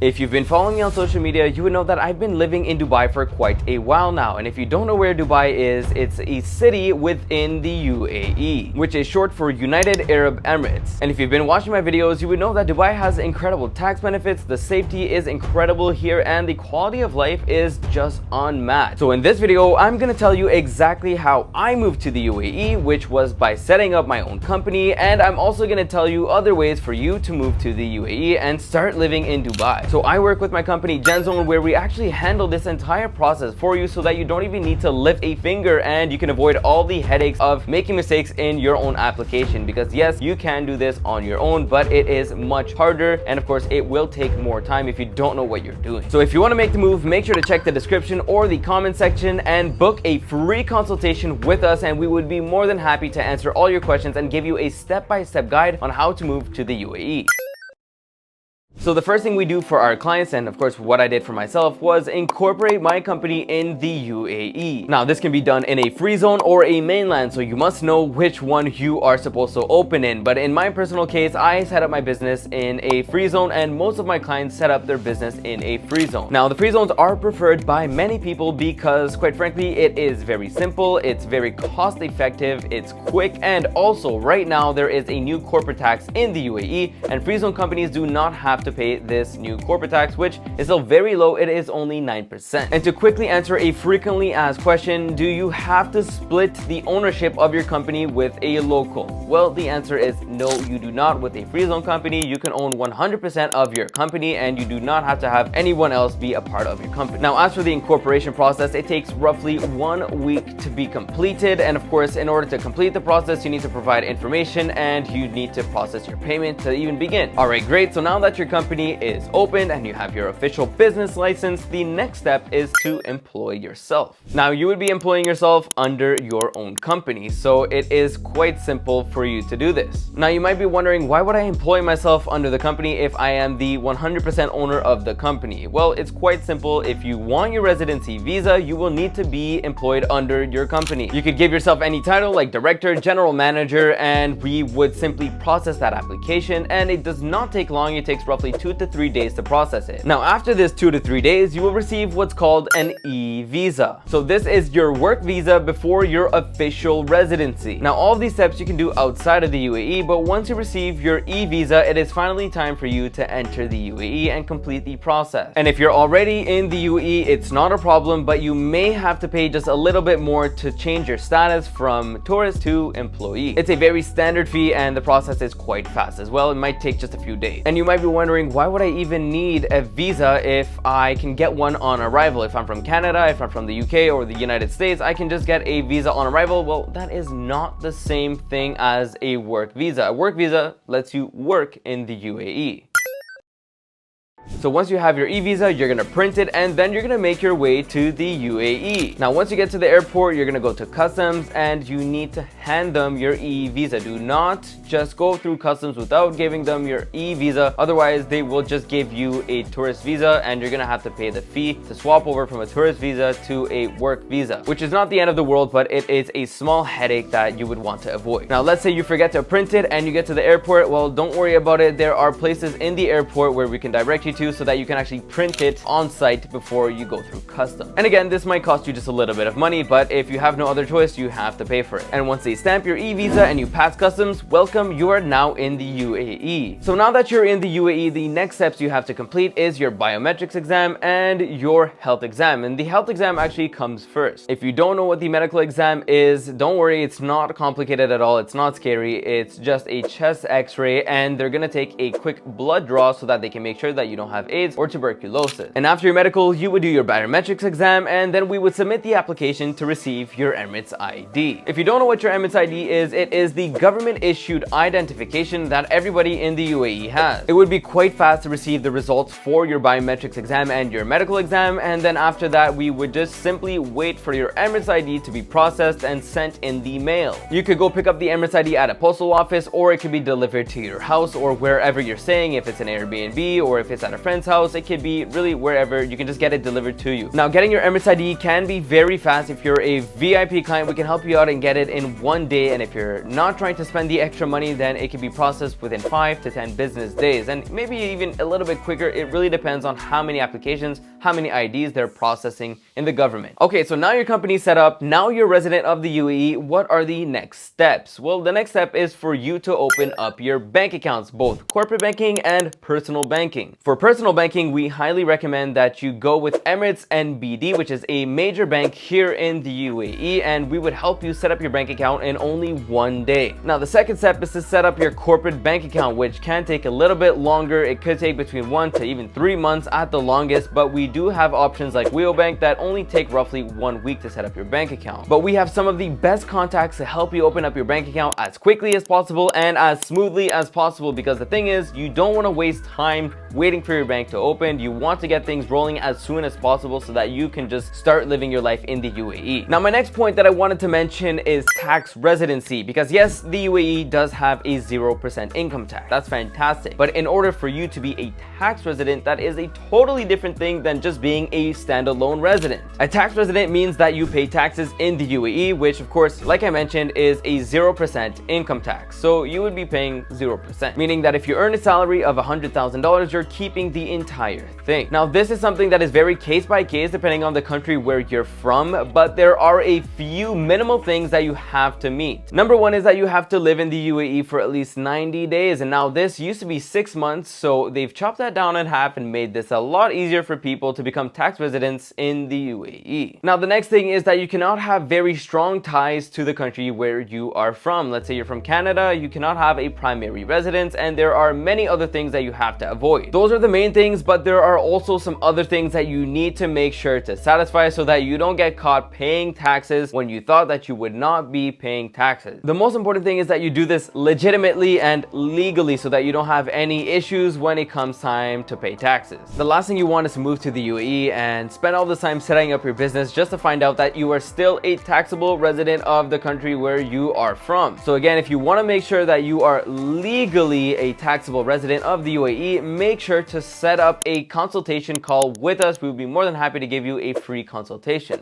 If you've been following me on social media, you would know that I've been living in Dubai for quite a while now. And if you don't know where Dubai is, it's a city within the UAE, which is short for United Arab Emirates. And if you've been watching my videos, you would know that Dubai has incredible tax benefits, the safety is incredible here, and the quality of life is just unmatched. So in this video, I'm gonna tell you exactly how I moved to the UAE, which was by setting up my own company, and I'm also gonna tell you other ways for you to move to the UAE and start living in Dubai. So I work with my company GenZone, where we actually handle this entire process for you so that you don't even need to lift a finger and you can avoid all the headaches of making mistakes in your own application. Because yes, you can do this on your own, but it is much harder, and of course it will take more time if you don't know what you're doing. So if you want to make the move, make sure to check the description or the comment section and book a free consultation with us, and we would be more than happy to answer all your questions and give you a step-by-step guide on how to move to the UAE. So the first thing we do for our clients, and of course what I did for myself, was incorporate my company in the UAE. Now this can be done in a free zone or a mainland, so you must know which one you are supposed to open in. But in my personal case, I set up my business in a free zone, and most of my clients set up their business in a free zone. Now the free zones are preferred by many people because, quite frankly, it is very simple, it's very cost effective, it's quick, and also right now there is a new corporate tax in the UAE, and free zone companies do not have to pay this new corporate tax, which is still very low. It is only 9%. And to quickly answer a frequently asked question, do you have to split the ownership of your company with a local? Well, the answer is no, you do not. With a free zone company, you can own 100% of your company, and you do not have to have anyone else be a part of your company. Now, as for the incorporation process, it takes roughly 1 week to be completed. And of course, in order to complete the process, you need to provide information and you need to process your payment to even begin. All right, great. So now that your company is opened and you have your official business license, the next step is to employ yourself. Now you would be employing yourself under your own company, so it is quite simple for you to do this. Now you might be wondering, why would I employ myself under the company if I am the 100% owner of the company? Well, it's quite simple. If you want your residency visa, you will need to be employed under your company. You could give yourself any title like director, general manager, and we would simply process that application, and it does not take long. It takes roughly 2 to 3 days to process it. Now after this 2 to 3 days, you will receive what's called an e-visa. So this is your work visa before your official residency. Now all of these steps you can do outside of the UAE, but once you receive your e-visa, it is finally time for you to enter the UAE and complete the process. And if you're already in the UAE, it's not a problem, but you may have to pay just a little bit more to change your status from tourist to employee. It's a very standard fee, and the process is quite fast as well. It might take just a few days. And you might be wondering, why would I even need a visa if I can get one on arrival? If I'm from Canada, if I'm from the UK or the United States, I can just get a visa on arrival. Well, that is not the same thing as a work visa. A work visa lets you work in the UAE. So once you have your e-visa, you're gonna print it, and then you're gonna make your way to the UAE. Now once you get to the airport, you're gonna go to customs, and you need to hand them your e-visa. Do not just go through customs without giving them your e-visa, otherwise they will just give you a tourist visa, and you're gonna have to pay the fee to swap over from a tourist visa to a work visa, which is not the end of the world, but it is a small headache that you would want to avoid. Now let's say you forget to print it and you get to the airport. Well, don't worry about it. There are places in the airport where we can direct you to, so that you can actually print it on site before you go through customs. And again, this might cost you just a little bit of money, but if you have no other choice, you have to pay for it. And once they stamp your e-visa and you pass customs, welcome, you are now in the UAE. So now that you're in the UAE, the next steps you have to complete is your biometrics exam and your health exam. And the health exam actually comes first. If you don't know what the medical exam is, don't worry, it's not complicated at all. It's not scary. It's just a chest x-ray, and they're gonna take a quick blood draw so that they can make sure that you don't have AIDS or tuberculosis. And after your medical, you would do your biometrics exam, and then we would submit the application to receive your Emirates ID. If you don't know what your Emirates ID is, it is the government issued identification that everybody in the UAE has. It would be quite fast to receive the results for your biometrics exam and your medical exam, and then after that we would just simply wait for your Emirates ID to be processed and sent in the mail. You could go pick up the Emirates ID at a postal office, or it could be delivered to your house or wherever you're staying. If it's an Airbnb or if it's at a friend's house, it could be really wherever. You can just get it delivered to you. Now, getting your Emirates ID can be very fast. If you're a VIP client, we can help you out and get it in 1 day. And if you're not trying to spend the extra money, then it can be processed within 5 to 10 business days, and maybe even a little bit quicker. It really depends on how many applications, how many IDs they're processing in the government. Okay, so now your company's set up, now you're a resident of the UAE. What are the next steps? Well, the next step is for you to open up your bank accounts, both corporate banking and personal banking. For personal banking, we highly recommend that you go with Emirates NBD, which is a major bank here in the UAE, and we would help you set up your bank account in only 1 day. Now, the second step is to set up your corporate bank account, which can take a little bit longer. It could take between 1 to even 3 months at the longest, but we do have options like WheelBank that only take roughly 1 week to set up your bank account. But we have some of the best contacts to help you open up your bank account as quickly as possible and as smoothly as possible, because the thing is, you don't want to waste time waiting for your bank to open. You want to get things rolling as soon as possible so that you can just start living your life in the UAE. Now, my next point that I wanted to mention is tax residency, because yes, the UAE does have a 0% income tax. That's fantastic. But in order for you to be a tax resident, that is a totally different thing than just being a standalone resident. A tax resident means that you pay taxes in the UAE, which of course, like I mentioned, is a 0% income tax. So you would be paying 0%, meaning that if you earn a salary of $100,000, you're keeping the entire thing. Now, this is something that is very case by case depending on the country where you're from, but there are a few minimal things that you have to meet. Number one is that you have to live in the UAE for at least 90 days. And now this used to be 6 months, so they've chopped that down in half and made this a lot easier for people to become tax residents in the UAE. Now, the next thing is that you cannot have very strong ties to the country where you are from. Let's say you're from Canada, you cannot have a primary residence, and there are many other things that you have to avoid. Those are the main things, but there are also some other things that you need to make sure to satisfy so that you don't get caught paying taxes when you thought that you would not be paying taxes. The most important thing is that you do this legitimately and legally so that you don't have any issues when it comes time to pay taxes. The last thing you want is to move to the UAE and spend all this time setting up your business just to find out that you are still a taxable resident of the country where you are from. So again, if you want to make sure that you are legally a taxable resident of the UAE, make sure to set up a consultation call with us. We would be more than happy to give you a free consultation.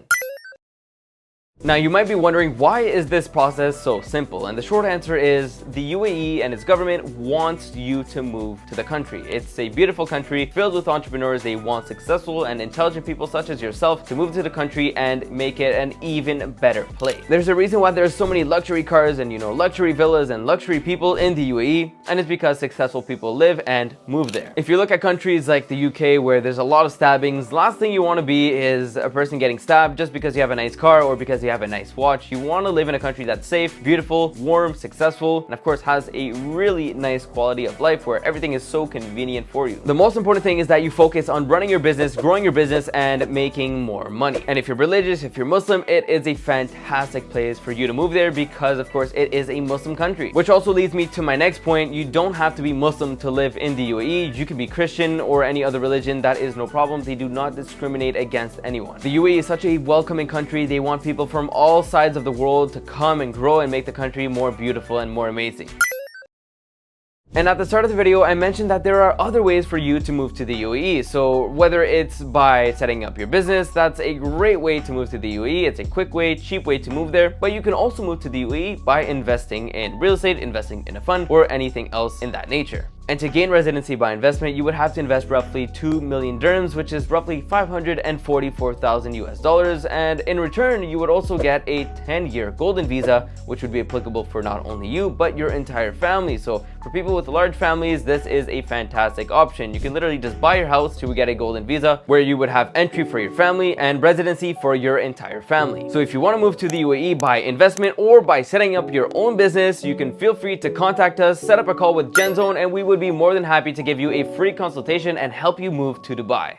Now, you might be wondering, why is this process so simple? And the short answer is the UAE and its government wants you to move to the country. It's a beautiful country filled with entrepreneurs. They want successful and intelligent people such as yourself to move to the country and make it an even better place. There's a reason why there's so many luxury cars and, luxury villas and luxury people in the UAE, and it's because successful people live and move there. If you look at countries like the UK where there's a lot of stabbings, the last thing you want to be is a person getting stabbed just because you have a nice car or because you have a nice watch. You want to live in a country that's safe, beautiful, warm, successful, and of course has a really nice quality of life where everything is so convenient for you. The most important thing is that you focus on running your business, growing your business, and making more money. And if you're religious, if you're Muslim, it is a fantastic place for you to move there because of course it is a Muslim country. Which also leads me to my next point. You don't have to be Muslim to live in the UAE. You can be Christian or any other religion. That is no problem. They do not discriminate against anyone. The UAE is such a welcoming country. They want people from all sides of the world to come and grow and make the country more beautiful and more amazing. And at the start of the video, I mentioned that there are other ways for you to move to the UAE. So whether it's by setting up your business, that's a great way to move to the UAE. It's a quick way, cheap way to move there. But you can also move to the UAE by investing in real estate, investing in a fund, or anything else in that nature. And to gain residency by investment, you would have to invest roughly 2 million dirhams, which is roughly 544,000 US dollars. And in return, you would also get a 10-year golden visa, which would be applicable for not only you, but your entire family. So for people with large families, this is a fantastic option. You can literally just buy your house to get a golden visa where you would have entry for your family and residency for your entire family. So if you want to move to the UAE by investment or by setting up your own business, you can feel free to contact us, set up a call with GenZone, and we would be more than happy to give you a free consultation and help you move to Dubai.